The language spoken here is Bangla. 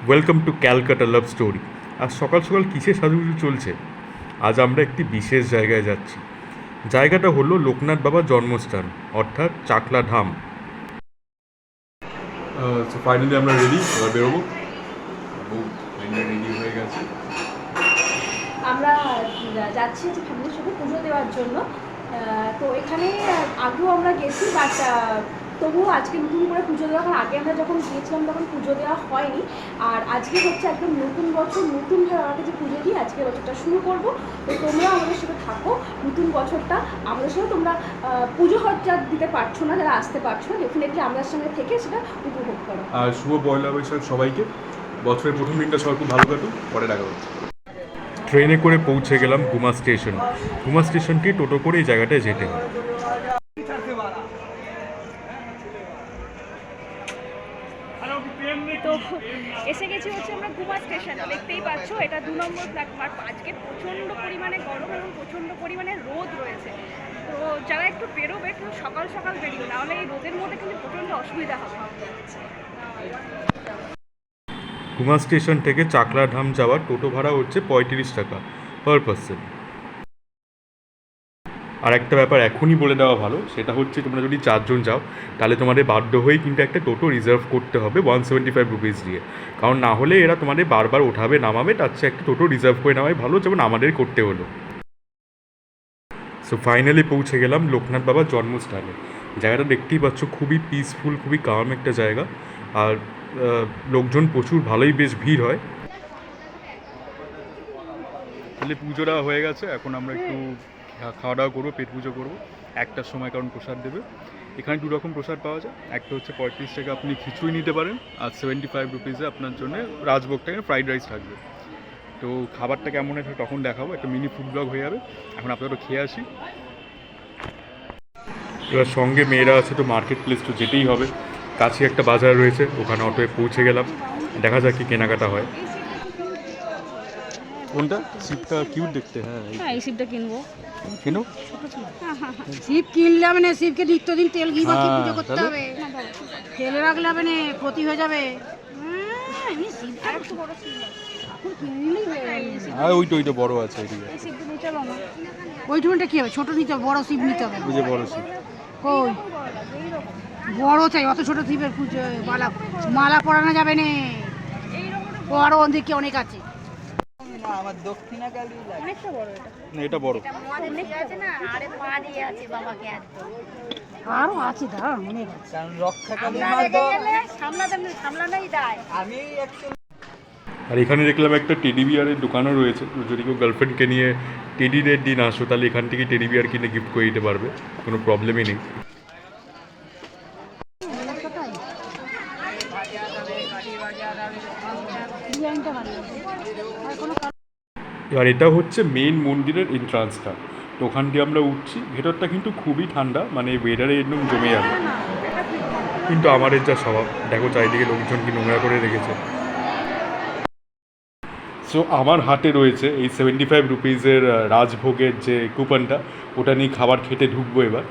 Welcome to Calcutta love story. আজ সকাল সকাল কিসের সাজুগুজু চলছে? আজ আমরা একটি বিশেষ জায়গায় যাচ্ছি। জায়গাটা হলো লোকনাথ বাবার জন্মস্থান, অর্থাৎ চাকলা ধাম। ফাইনালি আমরা রেডি, এবার বেরোবো। রেডি হয়ে গেছে। আমরা যাচ্ছি হচ্ছে ফ্যামিলির সাথে পুজো দেওয়ার জন্য। তো এখানে আগেও আমরা গেছি, বাট তবুও আজকে নতুন করে পুজো দেওয়া, কারণ আগে আমরা যখন গিয়েছিলাম তখন পুজো দেওয়া হয়নি। আর আজকে হচ্ছে একদম নতুন বছর, নতুনভাবে আমাকে যে পুজো দিই আজকে বছরটা শুরু করব। তো তোমরাও আমাদের সাথে থাকো নতুন বছরটা আমাদের সাথে। তোমরা পুজো খরচা দিতে পারছো না, যারা আসতে পারছো না, ডেফিনেটলি আমাদের সঙ্গে থেকে সেটা উপভোগ করো। আর শুভ পয়লা বৈশাখ সবাইকে। বছরের প্রথম দিনটা সবাই খুব ভালো কাটুক, পরে দেখা হচ্ছে। ট্রেনে করে পৌঁছে গেলাম গুমা স্টেশন। গুমা স্টেশনটি টোটো করে এই জায়গাটায় যেতে হয়। তো এসে গেছি হচ্ছে আমরা গুমা স্টেশনে, দেখতেই পাচ্ছ এটা 2 নম্বর প্ল্যাটফর্ম। আজকে প্রচণ্ড পরিমাণে গরম এবং প্রচণ্ড পরিমাণে রোদ রয়েছে। তো যারা একটু বেরোবে একটু সকাল সকাল বেরিও, নাহলে এই রোদের মধ্যে কিন্তু প্রচণ্ড অসুবিধা হবে। গুমা স্টেশন থেকে চাকলা ধাম যাওয়ার টোটো ভাড়া হচ্ছে 35 টাকা পার পার্সন। আর একটা ব্যাপার এখনই বলে দেওয়া ভালো, সেটা হচ্ছে তোমরা যদি 4 জন যাও তাহলে তোমাদের বাধ্য হয়েই কিন্তু একটা টোটো রিজার্ভ করতে হবে 175 রুপিস দিয়ে। কারণ না হলে এরা তোমাদের বারবার ওঠাবে নামাবে, তার চেয়ে একটা টোটো রিজার্ভ করে নেওয়াই ভালো, যেমন আমাদের করতে হলো। সো ফাইনালি পৌঁছে গেলাম লোকনাথ বাবার জন্মস্থানে। জায়গাটা দেখতেই পাচ্ছ, খুবই পিসফুল, খুবই কাম একটা জায়গা। আর লোকজন প্রচুর, ভালোই বেশ ভিড় হয়। তাহলে পুজোটা হয়ে গেছে, এখন আমরা একটু খাওয়া দাওয়া করবো, পেট পুজো করবো 1টার সময়, কারণ প্রসাদ দেবে। এখানে 2 রকম প্রসাদ পাওয়া যায়। একটা হচ্ছে 35 টাকা আপনি খিচুড়ি নিতে পারেন, আর 75 রুপিসে আপনার জন্য রাজভোগ থেকে ফ্রাইড রাইস থাকবে। তো খাবারটা কেমন আছে তখন দেখাবো, একটা মিনি ফুড ব্লগ হয়ে যাবে। এখন আপনারা খেয়ে আসি। এবার সঙ্গে মেয়েরা আছে, তো মার্কেট প্লেস তো যেতেই হবে। কাছে একটা বাজার রয়েছে, ওখানে অটোয় পৌঁছে গেলাম। দেখা যাক কি কেনাকাটা হয়। কোনটা শিবটা কিউট দেখতে? হ্যাঁ হ্যাঁ, এই শিবটা কিনবো। কিনো। শিব কিনলে হবে না, শিবকে নিত্যদিন তেল ঘি মাখিয়ে পুজো করতে হবে। ফেলে রাখলে হবে না, ক্ষতি হয়ে যাবে। আর ওইটা বড় আছে এদিকে। ওইটুকুনটা কি হবে? ছোট নিতে হবে, বড় শিব নিতে হবে। ওই যে বড় শিব। কই বড় চাই, অত ছোট শিবের পুজো মালা মালা পরানো যাবে না। বড় ওদিকে অনেক আছে। আমার দক্ষিণা কালী অনেকটা বড় এটা। না এটা বড়। আছে না, আরে পা দিয়ে আছে বাবাকে একদম। আরো আছে, দাঁড়া অনেক আছে। কারণ রক্ষা কালী আমরা মা তো সামলানাই দায়। আমি অ্যাকচুয়ালি আর এখানে দেখলাম একটা টেডি বিয়ারের দোকানও রয়েছে। তো যদি কেউ গার্লফ্রেন্ডকে নিয়ে টেডি ডের দিন আসো, তাহলে এখান থেকে টেডি বিয়ার কিনে গিফট করে দিতে পারবে, কোনো প্রবলেমই নেই। এবার এটা হচ্ছে মেন মন্দিরের এন্ট্রান্সটা। তো ওখান দিয়ে আমরা উঠছি। ভেতরটা কিন্তু খুবই ঠান্ডা, মানে ওয়েদারে একদম জমে যাবে। কিন্তু আমাদের যা স্বভাব, দেখো চারিদিকে লোকজন কি নোংরা করে রেখেছে। সো আমার হাতে রয়েছে এই 75 রুপিসের রাজভোগের যে কুপনটা, ওটা নিয়ে খাবার খেতে ঢুকবো এবার।